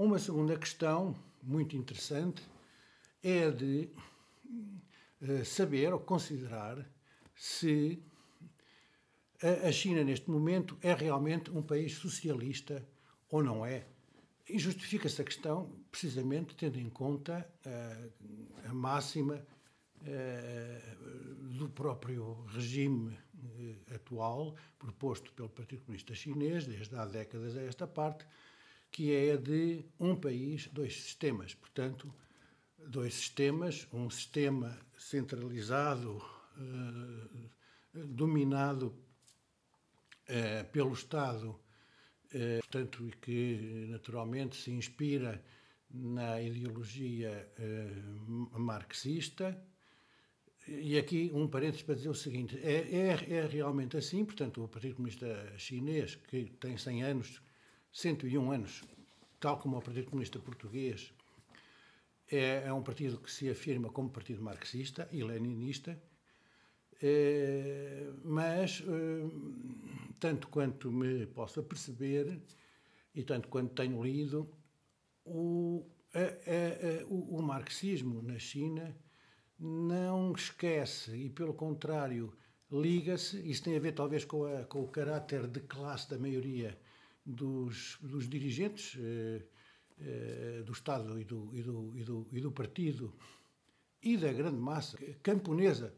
Uma segunda questão muito interessante é de saber ou considerar se a China, neste momento, é realmente um país socialista ou não é. E justifica-se a questão precisamente tendo em conta a máxima do próprio regime atual, proposto pelo Partido Comunista Chinês, desde há décadas a esta parte, que é a de um país, dois sistemas. Portanto, dois sistemas, um sistema centralizado, dominado pelo Estado, portanto, e que naturalmente se inspira na ideologia marxista. E aqui um parênteses para dizer o seguinte, é realmente assim, portanto, o Partido Comunista Chinês, que tem 100 anos, 101 anos, tal como o Partido Comunista Português, é um partido que se afirma como partido marxista e leninista, mas, tanto quanto me possa perceber e tanto quanto tenho lido, o marxismo na China não esquece e, pelo contrário, liga-se. Isso tem a ver, talvez, com o caráter de classe da maioria dos dirigentes do Estado e do partido e da grande massa camponesa.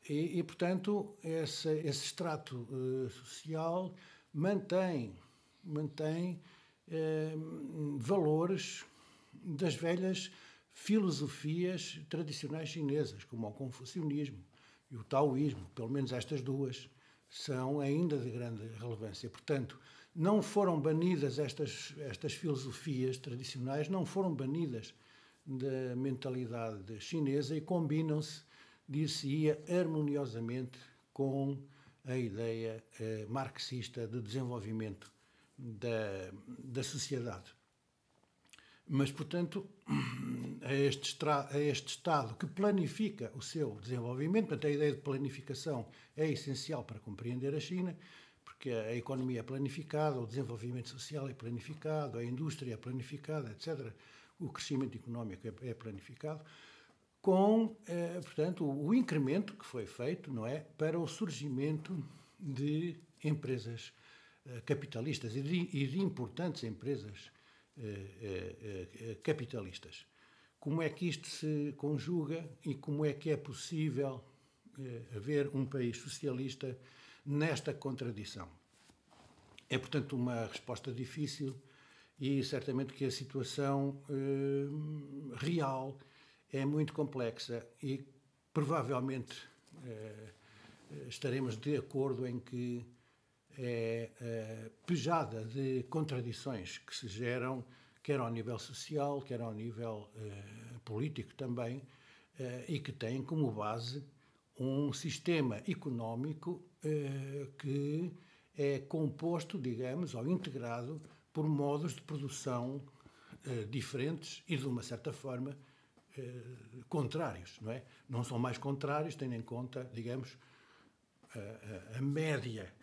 E portanto, esse extrato social mantém valores das velhas filosofias tradicionais chinesas, como o confucionismo e o taoísmo. Pelo menos estas duas são ainda de grande relevância. Portanto, não foram banidas estas filosofias tradicionais, não foram banidas da mentalidade chinesa e combinam-se, dir-se-ia, harmoniosamente com a ideia marxista de desenvolvimento da sociedade. Mas, portanto, a este Estado que planifica o seu desenvolvimento, portanto, a ideia de planificação é essencial para compreender a China, porque a economia é planificada, o desenvolvimento social é planificado, a indústria é planificada, etc. O crescimento económico é planificado, com, portanto, o incremento que foi feito, não é, para o surgimento de empresas capitalistas e de importantes empresas capitalistas. Como é que isto se conjuga e como é que é possível haver um país socialista nesta contradição? É, portanto, uma resposta difícil e certamente que a situação real é muito complexa e provavelmente estaremos de acordo em que é pejada de contradições que se geram, quer ao nível social, quer ao nível político também, e que têm como base um sistema económico que é composto, digamos, ou integrado por modos de produção diferentes e, de uma certa forma, contrários, não é? Não são mais contrários, tendo em conta, digamos, a média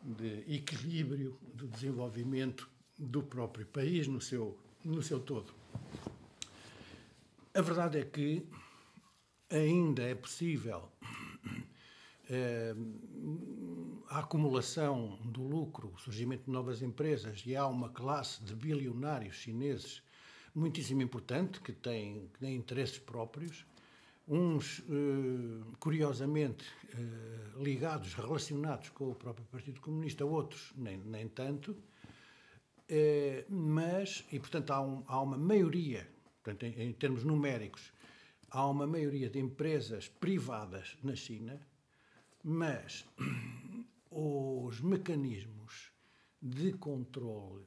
de equilíbrio do desenvolvimento do próprio país no seu todo. A verdade é que ainda é possível a acumulação do lucro, o surgimento de novas empresas, e há uma classe de bilionários chineses muitíssimo importante que tem interesses próprios, uns, curiosamente, ligados, relacionados com o próprio Partido Comunista, outros nem tanto, mas, e portanto há uma maioria, portanto, em termos numéricos, há uma maioria de empresas privadas na China, mas os mecanismos de controle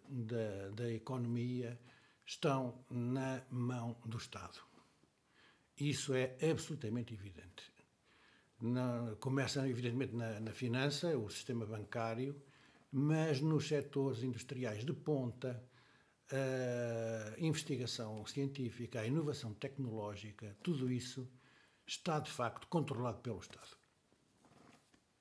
da economia estão na mão do Estado. Isso é absolutamente evidente. Começa, evidentemente, na finança, o sistema bancário, mas nos setores industriais de ponta, a investigação científica, a inovação tecnológica, tudo isso está, de facto, controlado pelo Estado.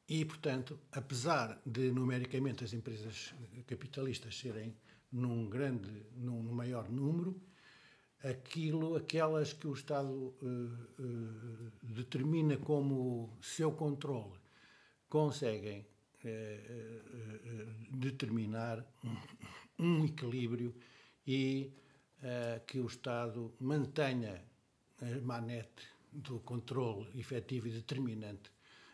E, portanto, apesar de, numericamente, as empresas capitalistas serem num maior número, aquelas que o Estado determina como seu controle, conseguem determinar um equilíbrio e que o Estado mantenha a manete do controle efetivo e determinante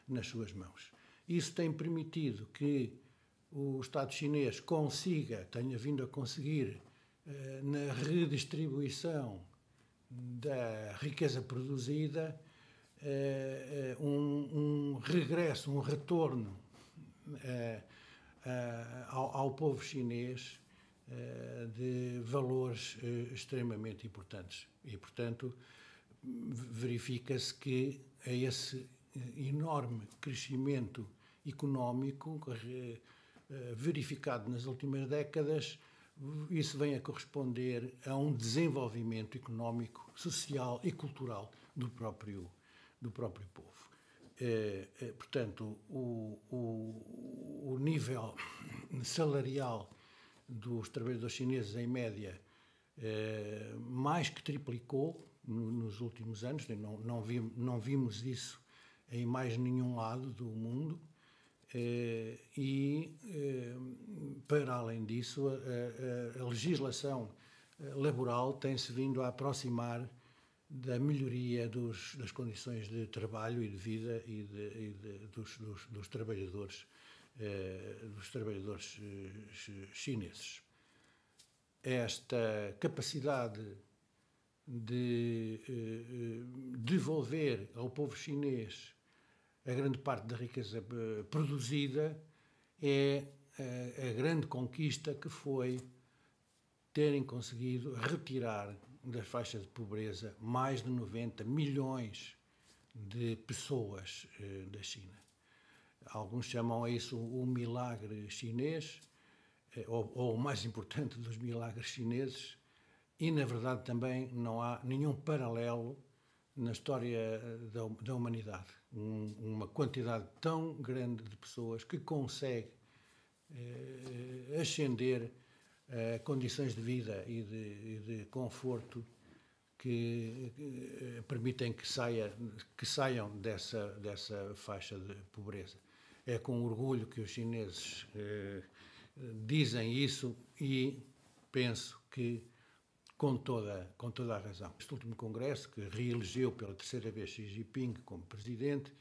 nas suas mãos. Isso tem permitido que o Estado chinês tenha vindo a conseguir, na redistribuição da riqueza produzida, um regresso, um retorno ao povo chinês de valores extremamente importantes. E, portanto, verifica-se que a esse enorme crescimento económico verificado nas últimas décadas, isso vem a corresponder a um desenvolvimento económico, social e cultural do próprio povo. Portanto, o nível salarial dos trabalhadores chineses, em média, mais que triplicou nos últimos anos. Não vimos isso em mais nenhum lado do mundo. Para além disso, a legislação laboral tem-se vindo a aproximar da melhoria das condições de trabalho e de vida dos trabalhadores chineses. Esta capacidade de devolver ao povo chinês a grande parte da riqueza produzida é a grande conquista que foi terem conseguido retirar da faixa de pobreza mais de 90 milhões de pessoas da China. Alguns chamam a isso o milagre chinês, ou o mais importante dos milagres chineses, e, na verdade, também não há nenhum paralelo na história da humanidade. Uma quantidade tão grande de pessoas que consegue ascender a condições de vida e de conforto que permitem que saiam dessa faixa de pobreza. É com orgulho que os chineses dizem isso e penso que com toda a razão. Este último congresso, que reelegeu pela terceira vez Xi Jinping como presidente,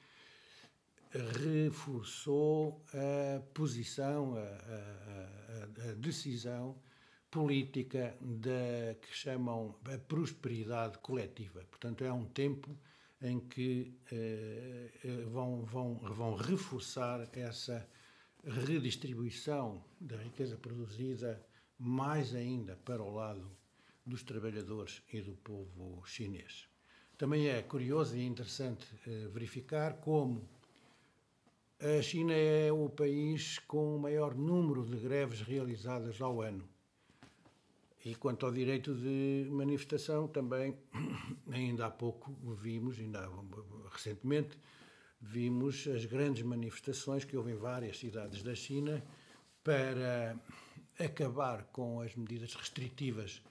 reforçou a posição, a decisão política que chamam a prosperidade coletiva. Portanto, é um tempo em que vão reforçar essa redistribuição da riqueza produzida mais ainda para o lado dos trabalhadores e do povo chinês. Também é curioso e interessante verificar como a China é o país com o maior número de greves realizadas ao ano. E quanto ao direito de manifestação, também, ainda há pouco recentemente, vimos as grandes manifestações que houve em várias cidades da China para acabar com as medidas restritivas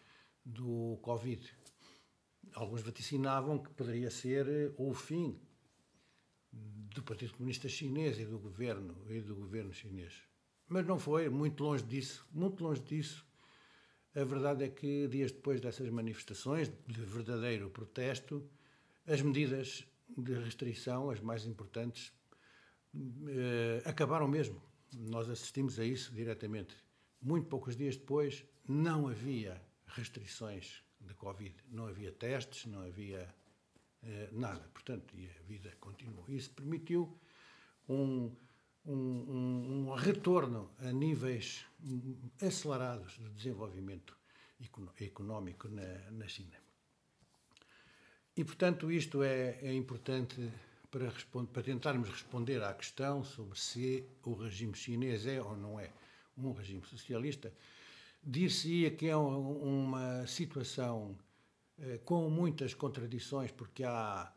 do Covid. Alguns vaticinavam que poderia ser o fim do Partido Comunista Chinês e do governo chinês. Mas não foi, muito longe disso, muito longe disso. A verdade é que, dias depois dessas manifestações de verdadeiro protesto, as medidas de restrição, as mais importantes, acabaram mesmo. Nós assistimos a isso diretamente. Muito poucos dias depois, não havia restrições de Covid, não havia testes, não havia nada. Portanto, e a vida continuou. Isso permitiu um retorno a níveis acelerados de desenvolvimento económico na China. E, portanto, isto é importante para tentarmos responder à questão sobre se o regime chinês é ou não é um regime socialista. Dir-se-ia que é uma situação com muitas contradições, porque há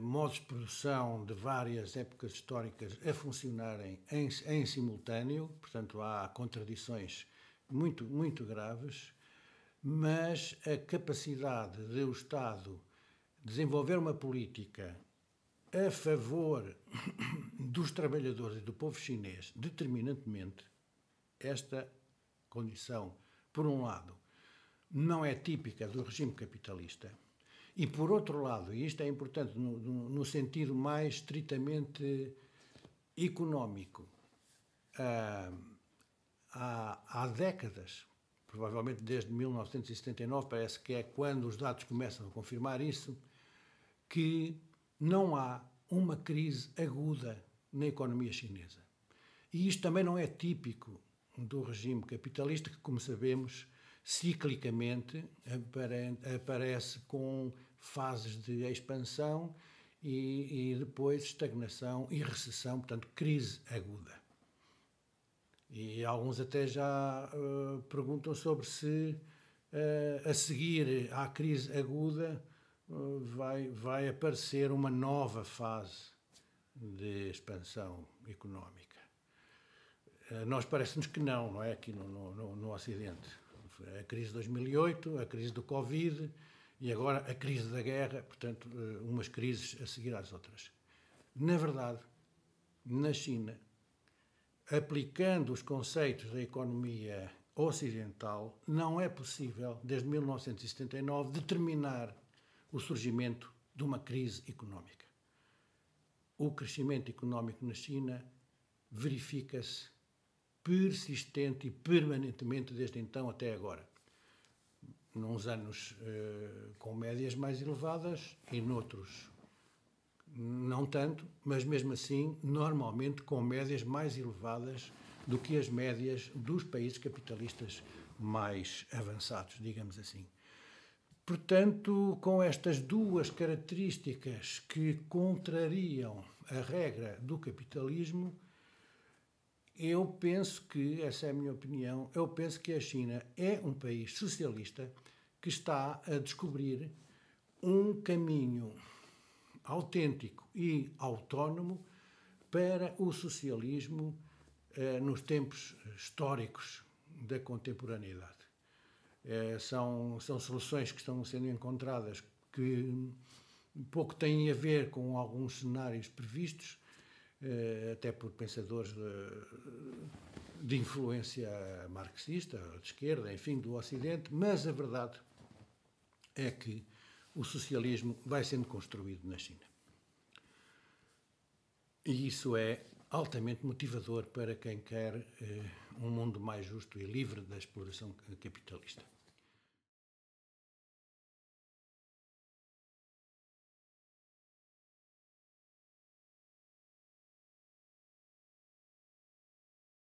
modos de produção de várias épocas históricas a funcionarem em simultâneo, portanto há contradições muito graves, mas a capacidade de o Estado desenvolver uma política a favor dos trabalhadores e do povo chinês, determinantemente, esta condição, por um lado, não é típica do regime capitalista, e por outro lado, e isto é importante no sentido mais estritamente económico, há décadas, provavelmente desde 1979, parece que é quando os dados começam a confirmar isso, que não há uma crise aguda na economia chinesa. E isto também não é típico do regime capitalista, que, como sabemos, ciclicamente aparece com fases de expansão e depois estagnação e recessão, portanto, crise aguda. E alguns até já perguntam sobre se a seguir à crise aguda vai aparecer uma nova fase de expansão económica. Nós parece-nos que não é? Aqui no Ocidente. A crise de 2008, a crise do Covid e agora a crise da guerra, portanto, umas crises a seguir às outras. Na verdade, na China, aplicando os conceitos da economia ocidental, não é possível, desde 1979, determinar o surgimento de uma crise económica. O crescimento económico na China verifica-se persistente e permanentemente desde então até agora. Nos anos com médias mais elevadas e noutros não tanto, mas mesmo assim, normalmente com médias mais elevadas do que as médias dos países capitalistas mais avançados, digamos assim. Portanto, com estas duas características que contrariam a regra do capitalismo, eu penso que, essa é a minha opinião, eu penso que a China é um país socialista que está a descobrir um caminho autêntico e autónomo para o socialismo nos tempos históricos da contemporaneidade. São soluções que estão sendo encontradas que pouco têm a ver com alguns cenários previstos, até por pensadores de influência marxista, de esquerda, enfim, do Ocidente, mas a verdade é que o socialismo vai sendo construído na China. E isso é altamente motivador para quem quer um mundo mais justo e livre da exploração capitalista.